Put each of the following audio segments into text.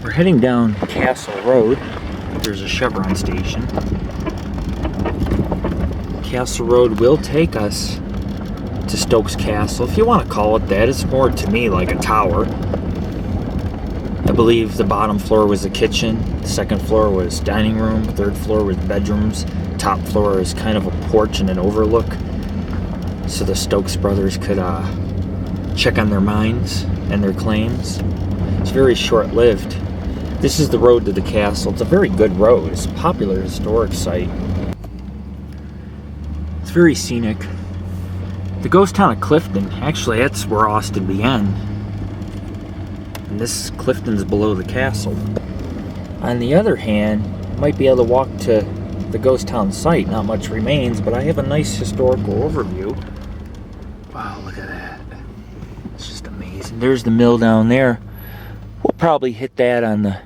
We're heading down Castle Road. There's a Chevron station. Castle Road will take us to Stokes Castle, if you want to call it that. It's more to me like a tower. I believe the bottom floor was the kitchen, the second floor was dining room, third floor was bedrooms, top floor is kind of a porch and an overlook, so the Stokes brothers could check on their mines and their claims. It's very short-lived. This is the road to the castle. It's a very good road. It's a popular historic site. It's very scenic. The ghost town of Clifton, actually that's where Austin began. And this Clifton's below the castle. On the other hand, you might be able to walk to the ghost town site. Not much remains, but I have a nice historical overview. Wow, look at that. It's just amazing. There's the mill down there. We'll probably hit that on the...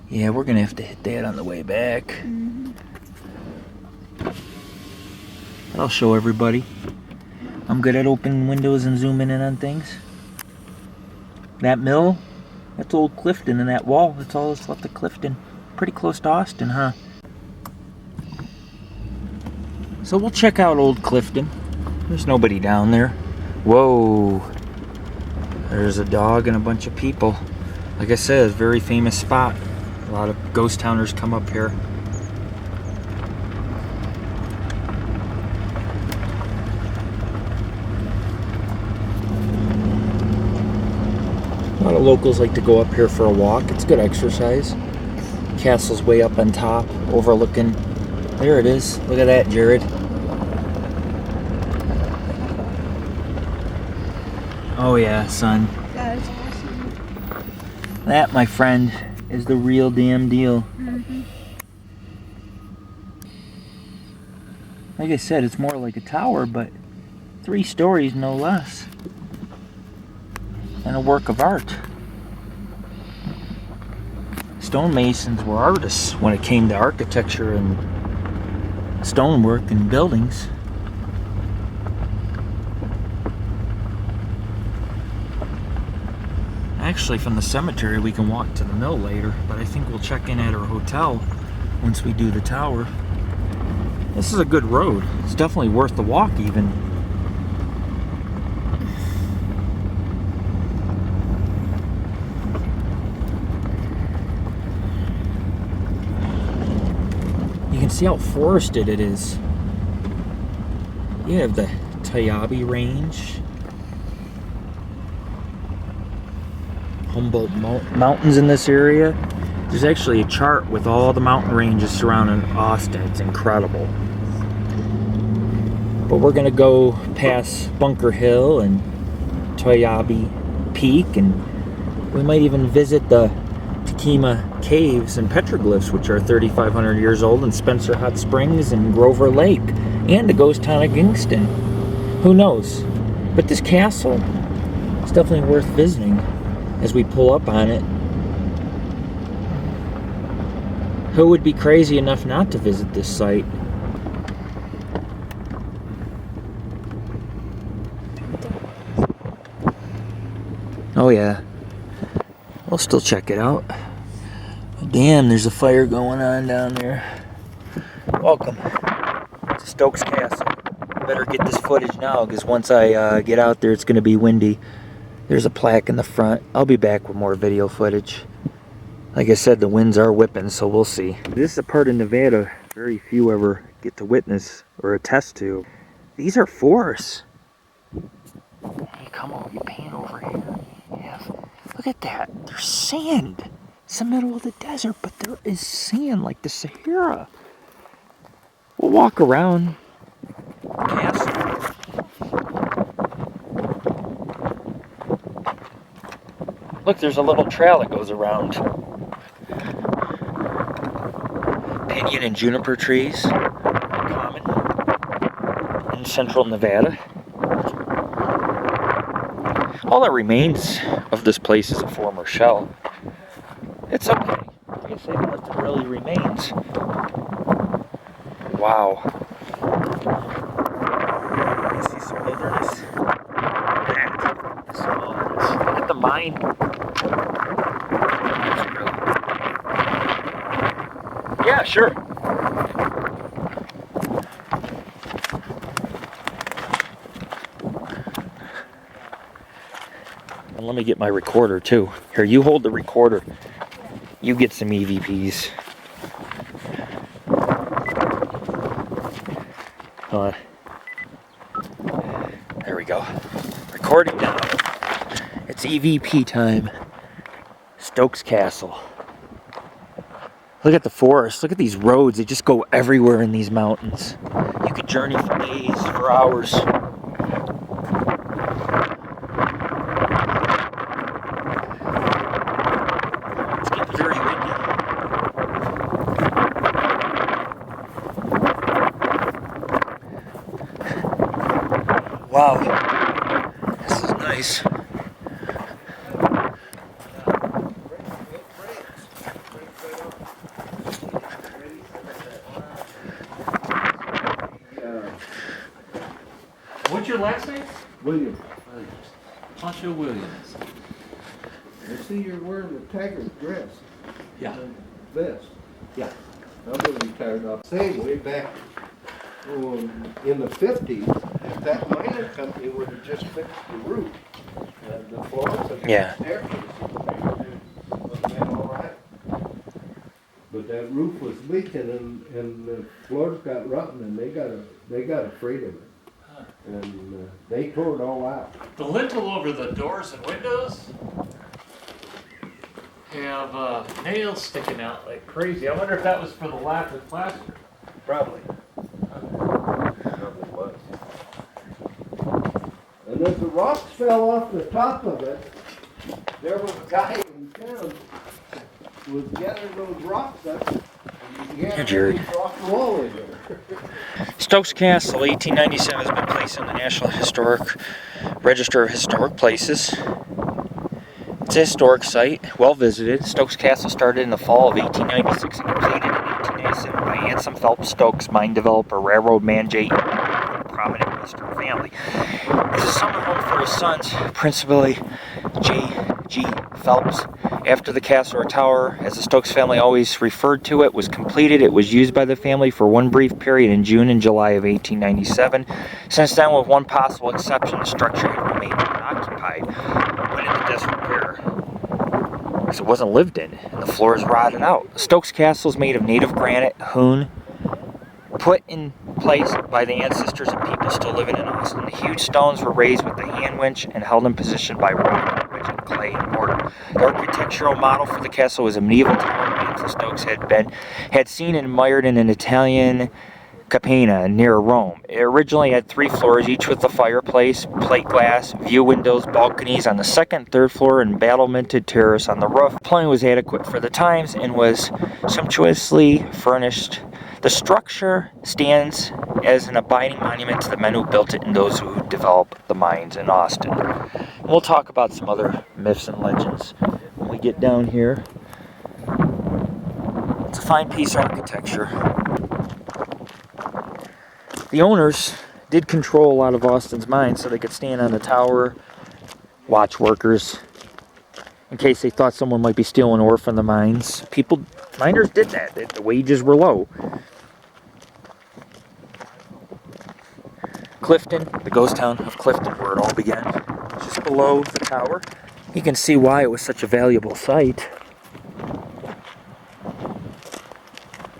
Yeah, we're gonna have to hit that on the way back. I'll show everybody. I'm good at opening windows and zooming in on things. That mill, that's old Clifton, and that wall, that's all that's left of Clifton. Pretty close to Austin, huh? So we'll check out old Clifton. There's nobody down there. Whoa. There's a dog and a bunch of people. Like I said, it's a very famous spot. A lot of ghost towners come up here. A lot of locals like to go up here for a walk. It's good exercise. Castle's way up on top, overlooking. There it is. Look at that, Jared. Oh yeah, son. That is awesome. That, my friend, is the real damn deal. Like I said, it's more like a tower, but 3 stories no less. And a work of art. Stonemasons were artists when it came to architecture and stonework and buildings. Actually, from the cemetery we can walk to the mill later, but I think we'll check in at our hotel once we do the tower. This is a good road. It's definitely worth the walk even. You can see how forested it is. You have the Toiyaybe range. Humboldt Mountains in this area. There's actually a chart with all the mountain ranges surrounding Austin. It's incredible. But we're gonna go past Bunker Hill and Toiyaybe Peak, and we might even visit the Takima Caves and Petroglyphs, which are 3,500 years old, and Spencer Hot Springs and Grover Lake, and the ghost town of Kingston. Who knows? But this castle is definitely worth visiting as we pull up on it. Who would be crazy enough not to visit this site? Oh yeah, we'll still check it out. Damn, there's a fire going on down there. Welcome to Stokes Castle. Better get this footage now, because once I get out there it's going to be windy. There's a plaque in the front. I'll be back with more video footage. Like I said, the winds are whipping, so we'll see. This is a part of Nevada very few ever get to witness or attest to. These are forests. Hey, come on, you pan over here. Yeah. Look at that. There's sand. It's the middle of the desert, but there is sand like the Sahara. We'll walk around the castle. Look, there's a little trail that goes around. Pinyon and juniper trees are common in central Nevada. All that remains of this place is a former shell. It's okay. Like I say, nothing really remains. Wow. You see some wilderness? That is some wilderness. Look at the mine. Yeah, sure. And let me get my recorder too. Here, you hold the recorder. You get some EVPs. There we go. Recording now. It's EVP time. Stokes Castle. Look at the forest. Look at these roads. They just go everywhere in these mountains. You could journey for days, for hours. It's getting very windy. Wow. This is nice. What's your last name? William. Pancho Williams. I see you're wearing the Taggart dress. Yeah. Vest. Yeah. I'm gonna be tired of saying way back in the 50s, if that mining company would have just fixed the roof, the floors and Yeah. the staircase, would have been all right. But that roof was leaking and the floors got rotten and they got afraid of it. And they tore it all out. The lintel over the doors and windows have nails sticking out like crazy. I wonder if that was for the lack of plaster. Probably. Probably was. And as the rocks fell off the top of it, there was a guy in town who was gathering those rocks up. And he had Jared. a rock wall in there. Stokes Castle, 1897, has been placed on the National Historic Register of Historic Places. It's a historic site, well visited. Stokes Castle started in the fall of 1896 and completed in 1897 by Ansom Stokes, mine developer, railroad magnate, and a prominent Western family. As a summer home for his sons, principally J.G. Phelps. After the castle or tower, as the Stokes family always referred to it, was completed, it was used by the family for one brief period in June and July of 1897. Since then, with one possible exception, the structure had remained unoccupied, but in disrepair, because it wasn't lived in, and the floors rotted out. The Stokes Castle is made of native granite, hewn, put in place by the ancestors of people still living in Austin. The huge stones were raised with the hand winch and held in position by rock, rigid clay, and mortar. The architectural model for the castle was a medieval tower Ansom Stokes had seen and admired in an Italian Capena near Rome. It originally had 3 floors, each with a fireplace, plate glass, view windows, balconies on the second and third floor, and battlemented terrace on the roof. Plumbing was adequate for the times and was sumptuously furnished. The structure stands as an abiding monument to the men who built it and those who developed the mines in Austin. And we'll talk about some other myths and legends when we get down here. It's a fine piece of architecture. The owners did control a lot of Austin's mines so they could stand on the tower, watch workers, in case they thought someone might be stealing ore from the mines. Miners did that. The wages were low. Clifton, the ghost town of Clifton, where it all began, just below the tower. You can see why it was such a valuable site.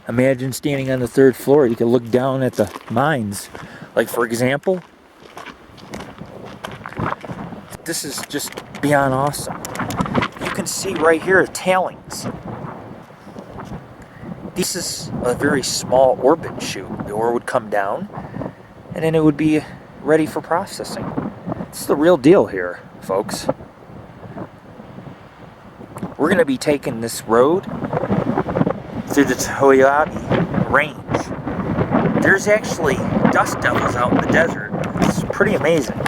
Imagine standing on the 3rd floor. You could look down at the mines. Like, for example, this is just beyond awesome. You can see right here tailings. This is a very small ore bin chute. The ore would come down, and then it would be ready for processing. It's the real deal here, folks. We're going to be taking this road through the Toiyaybe range. There's actually dust devils out in the desert. It's pretty amazing.